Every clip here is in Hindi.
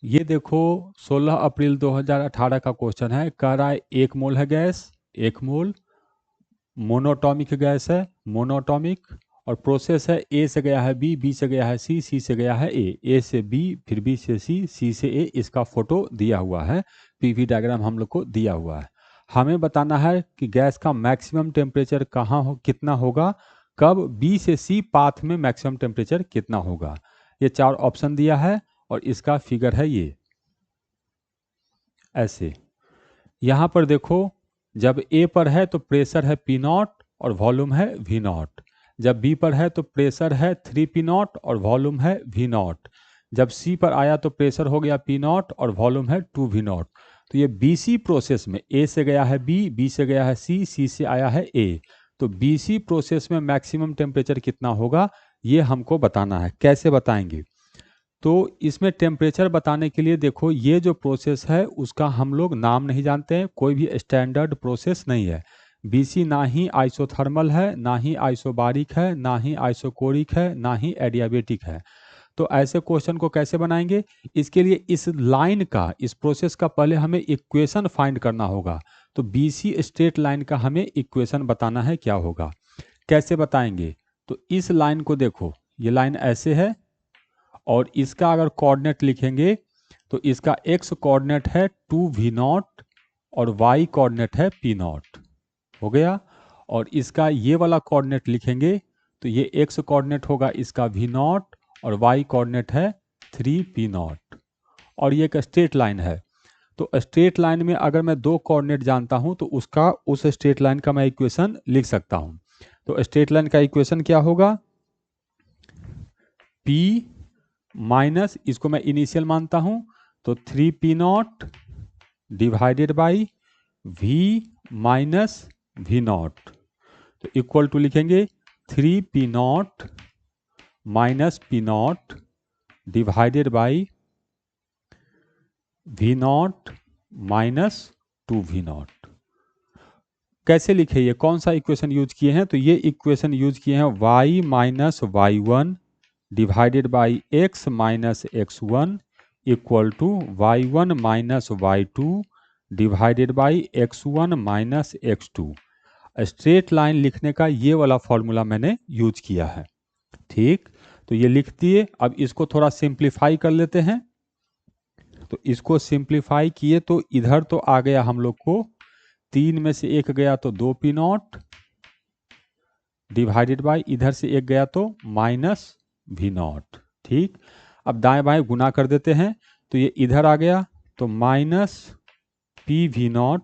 ये देखो 16 अप्रैल 2018 का क्वेश्चन है। कह रहा है 1 मोल है गैस, 1 मोल मोनोटॉमिक गैस है, मोनोटॉमिक, और प्रोसेस है ए से गया है बी, बी से गया है सी, सी से गया है ए से बी, फिर बी से सी, सी से ए। इसका फोटो दिया हुआ है, पीवी डायग्राम हम लोग को दिया हुआ है। हमें बताना है कि गैस का मैक्सिमम टेम्परेचर कहाँ हो, कितना होगा, कब, बी से सी पाथ में मैक्सिमम टेम्परेचर कितना होगा। ये 4 ऑप्शन दिया है और इसका फिगर है ये ऐसे। यहाँ पर देखो, जब ए पर है तो प्रेशर है पी नॉट और वॉल्यूम है वी नॉट। जब बी पर है तो प्रेशर है 3 पी नॉट और वॉल्यूम है वी नॉट। जब सी पर आया तो प्रेशर हो गया पी नॉट और वॉल्यूम है 2 वी नॉट। तो ये बीसी प्रोसेस में ए से गया है बी, बी से गया है सी, सी से आया है ए। तो बीसी प्रोसेस में मैक्सिमम टेम्परेचर कितना होगा ये हमको बताना है। कैसे बताएंगे? तो इसमें टेम्परेचर बताने के लिए देखो, ये जो प्रोसेस है उसका हम लोग नाम नहीं जानते हैं, कोई भी स्टैंडर्ड प्रोसेस नहीं है। बीसी ना ही आइसोथर्मल है, ना ही आइसोबारिक है, ना ही आइसोकोरिक है, ना ही एडियाबेटिक है। तो ऐसे क्वेश्चन को कैसे बनाएंगे? इसके लिए इस लाइन का, इस प्रोसेस का पहले हमें इक्वेशन फाइंड करना होगा। तो बीसी स्ट्रेट लाइन का हमें इक्वेशन बताना है क्या होगा। कैसे बताएंगे? तो इस लाइन को देखो, ये लाइन ऐसे है और इसका अगर कोऑर्डिनेट लिखेंगे तो इसका एक्स कोऑर्डिनेट है 2v0 और वाई कोऑर्डिनेट है p0। हो गया। और इसका ये वाला कोऑर्डिनेट लिखेंगे तो ये एक्स कोऑर्डिनेट होगा इसका v0 और वाई कोऑर्डिनेट है 3p0। और ये एक स्ट्रेट लाइन है। तो स्ट्रेट लाइन में अगर मैं 2 कोऑर्डिनेट जानता हूं तो उसका, उस स्ट्रेट लाइन का मैं इक्वेशन लिख सकता हूं। तो स्ट्रेट लाइन का इक्वेशन क्या होगा? p माइनस, इसको मैं इनिशियल मानता हूं, तो 3p0 divided by v minus v0। तो इक्वल टू लिखेंगे 3p0 minus p0 divided by v0 minus 2v0। कैसे लिखे, ये कौन सा इक्वेशन यूज किए हैं? तो ये इक्वेशन यूज किए हैं y minus y1 divided by x minus x1 equal to y1 minus y2 divided by x1 minus x2। Straight line लिखने का ये वाला फॉर्मूला मैंने यूज किया है। ठीक, तो ये लिख दिए। अब इसको थोड़ा सिंप्लीफाई कर लेते हैं। तो इसको सिंप्लीफाई किए तो इधर तो आ गया हम लोग को 3 में से 1 गया तो 2p0 डिवाइडेड बाई, इधर से 1 गया तो माइनस v0। ठीक, अब दाएं बाएं गुना कर देते हैं तो ये इधर आ गया तो माइनस pv0।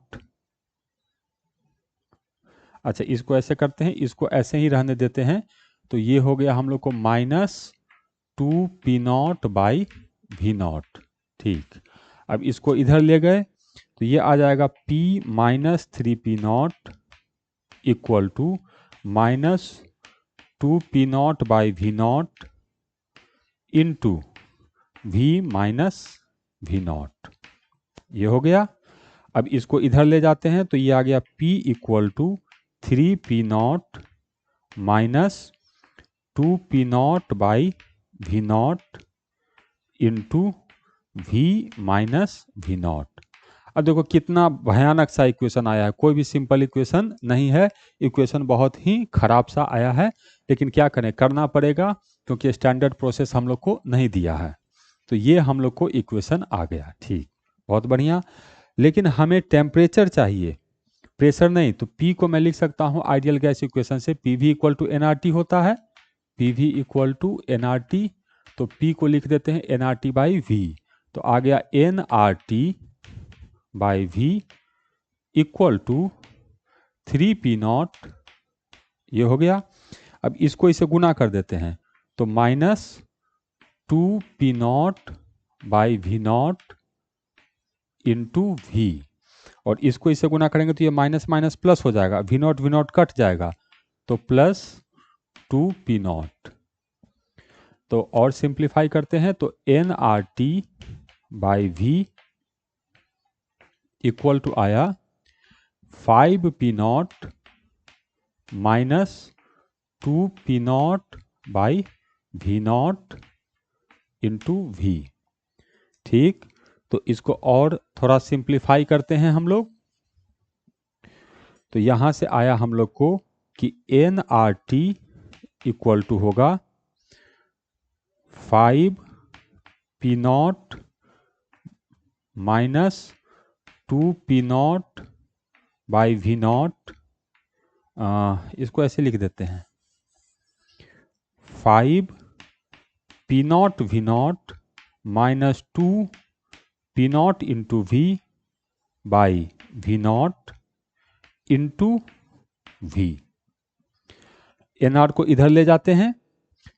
अच्छा, इसको ऐसे करते हैं, इसको ऐसे ही रहने देते हैं। तो ये हो गया हम लोग को माइनस 2p0 बाई v0। ठीक, अब इसको इधर ले गए तो ये आ जाएगा p minus 3p0 equal to minus 2p0 by v0 into v minus v0। ये हो गया। अब इसको इधर ले जाते हैं तो ये आ गया p equal to 3p0 minus 2p0 by v0 into v minus v0। अब देखो कितना भयानक सा इक्वेशन आया है, कोई भी सिंपल इक्वेशन नहीं है। इक्वेशन बहुत ही खराब सा आया है, लेकिन क्या करें, करना पड़ेगा क्योंकि स्टैंडर्ड प्रोसेस हम लोग को नहीं दिया है। तो ये हम लोग को इक्वेशन आ गया। ठीक, बहुत बढ़िया। लेकिन हमें टेम्परेचर चाहिए, प्रेशर नहीं। तो P को मैं लिख सकता हूँ आइडियल गैस इक्वेशन से, PV इक्वल टू nRT होता है, PV इक्वल टू nRT। तो P को लिख देते हैं nRT बाई V। तो आ गया nRT by V equal to 3p0। ये हो गया। अब इसको इसे गुना कर देते हैं तो minus 2p0 by v0 into v। और इसको इससे गुना करेंगे तो ये माइनस माइनस प्लस हो जाएगा, v0 v0 कट जाएगा तो प्लस 2p0। तो और सिंप्लीफाई करते हैं तो nRT by v equal to आया 5p0 minus 2p0 by v0 into v। ठीक, तो इसको और थोड़ा सिंप्लीफाई करते हैं हम लोग। तो यहाँ से आया हम लोग को कि nRT इक्वल टू होगा 5P0 minus 2P0 by V0। इसको ऐसे लिख देते हैं 5P0 V0 minus 2P0 into V by V0 into V। NR को इधर ले जाते हैं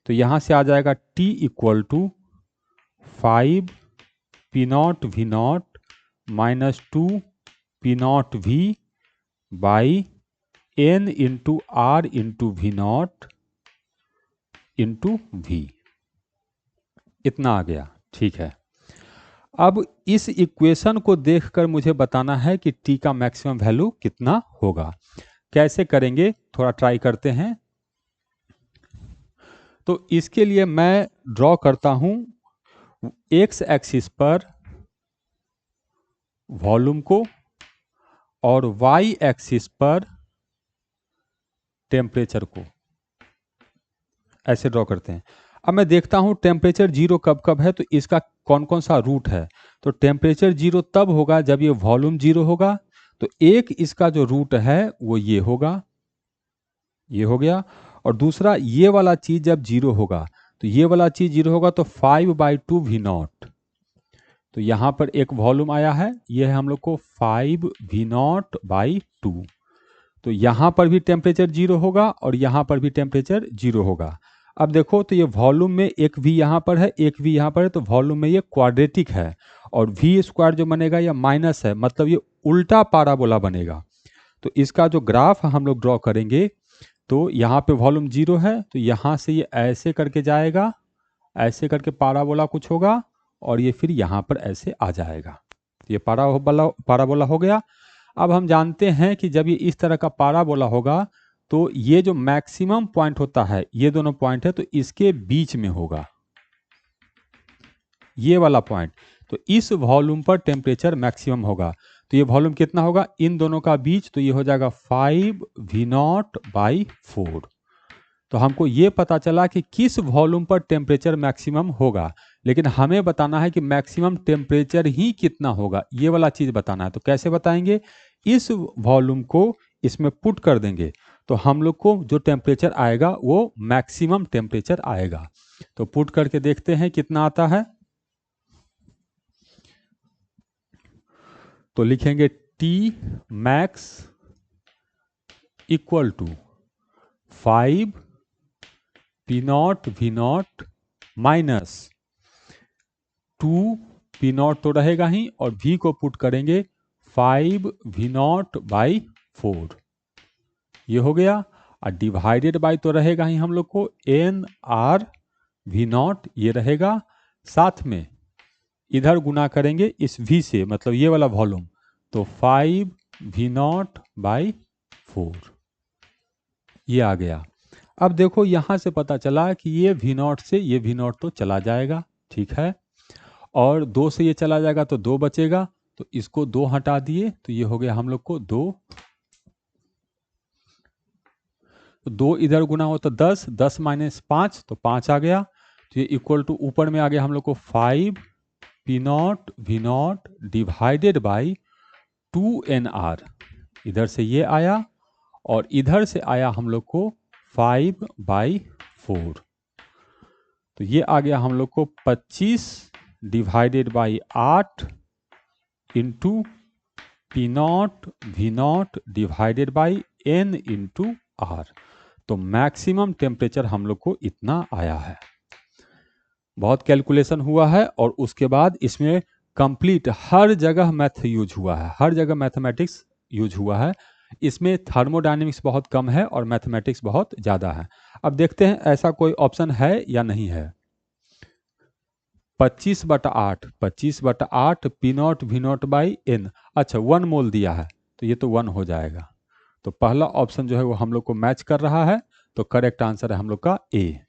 तो यहाँ से आ जाएगा T equal to 5P0 V0 minus 2P0 V by N into R into V0 into V। इतना आ गया, ठीक है। अब इस इक्वेशन को देखकर मुझे बताना है कि T का मैक्सिमम वैल्यू कितना होगा। कैसे करेंगे, थोड़ा ट्राई करते हैं। तो इसके लिए मैं ड्रॉ करता हूं एक्स एक्सिस पर वॉल्यूम को और वाई एक्सिस पर टेम्परेचर को, ऐसे ड्रॉ करते हैं। अब मैं देखता हूं टेम्परेचर जीरो कब कब है, तो इसका कौन कौन सा रूट है। तो टेम्परेचर जीरो तब होगा जब ये वॉल्यूम जीरो होगा। तो एक इसका जो रूट है वो ये होगा, ये हो गया। और दूसरा ये वाला चीज जब जीरो होगा, तो ये वाला चीज जीरो होगा तो 5/2 V0। तो यहां पर एक वॉल्यूम आया है, ये है हम लोग को 5V0/2। तो यहां पर भी टेम्परेचर जीरो होगा और यहां पर भी टेम्परेचर जीरो होगा। अब देखो तो ये वॉल्यूम में एक V यहाँ पर है, एक V यहाँ पर है, तो वॉल्यूम में ये क्वाड्रेटिक है और V स्क्वायर जो बनेगा ये माइनस है, मतलब ये उल्टा पाराबोला बनेगा। तो इसका जो ग्राफ हम लोग ड्रॉ करेंगे, तो यहाँ पे वॉल्यूम जीरो है, तो यहाँ से ये ऐसे करके जाएगा, ऐसे करके पाराबोला कुछ होगा और ये फिर यहाँ पर ऐसे आ जाएगा। ये पाराबोला हो गया। अब हम जानते हैं कि जब ये इस तरह का पाराबोला होगा तो ये जो मैक्सिमम पॉइंट होता है, ये दोनों पॉइंट है, तो इसके बीच में होगा ये वाला पॉइंट। तो इस वॉल्यूम पर टेम्परेचर मैक्सिमम होगा। तो ये वॉल्यूम कितना होगा इन दोनों का बीच, तो ये हो जाएगा 5V0/4। तो हमको ये पता चला कि किस वॉल्यूम पर टेम्परेचर मैक्सिमम होगा, लेकिन हमें बताना है कि मैक्सिमम टेम्परेचर ही कितना होगा, ये वाला चीज बताना है। तो कैसे बताएंगे, इस वॉल्यूम को इसमें पुट कर देंगे तो हम लोग को जो टेम्परेचर आएगा वो मैक्सिमम टेम्परेचर आएगा। तो पुट करके देखते हैं कितना आता है। तो लिखेंगे T max equal to 5P0 V0 minus 2P0 तो रहेगा ही, और V को पुट करेंगे 5V0/4। ये हो गया। और डिवाइडेड बाय तो रहेगा ही हम लोग को NR V0, ये रहेगा। साथ में इधर गुना करेंगे इस V से, मतलब ये वाला वॉल्यूम, तो 5V0/4 ये आ गया। अब देखो यहां से पता चला कि ये V0 से ये V0 तो चला जाएगा, ठीक है, और 2 से ये चला जाएगा तो 2 बचेगा, तो इसको 2 हटा दिए तो ये हो गया हम लोग को 2। तो 2 इधर गुना हो तो 10, 10 माइनस 5 तो 5 आ गया। तो ये इक्वल टू ऊपर में आ गया हम लोग को 5P0 V0 divided by 2NR। इधर से ये आया और इधर से आया हम लोग को 5/4। तो ये आ गया हम लोग को 25 divided by 8 into P0 V0 divided by N into R। तो मैक्सिमम टेम्परेचर हम लोग को इतना आया है। बहुत कैलकुलेशन हुआ है और उसके बाद इसमें कंप्लीट हर जगह मैथ यूज हुआ है, हर जगह मैथमेटिक्स यूज हुआ है। इसमें थर्मोडायनेमिक्स बहुत कम है और मैथमेटिक्स बहुत ज़्यादा है। अब देखते हैं ऐसा कोई ऑप्शन है या नहीं है। 25/8 25/8 P0 V0/N। अच्छा 1 मोल दिया है तो ये तो 1 हो जाएगा। तो पहला ऑप्शन जो है वो हम लोग को मैच कर रहा है, तो करेक्ट आंसर है हम लोग का ए।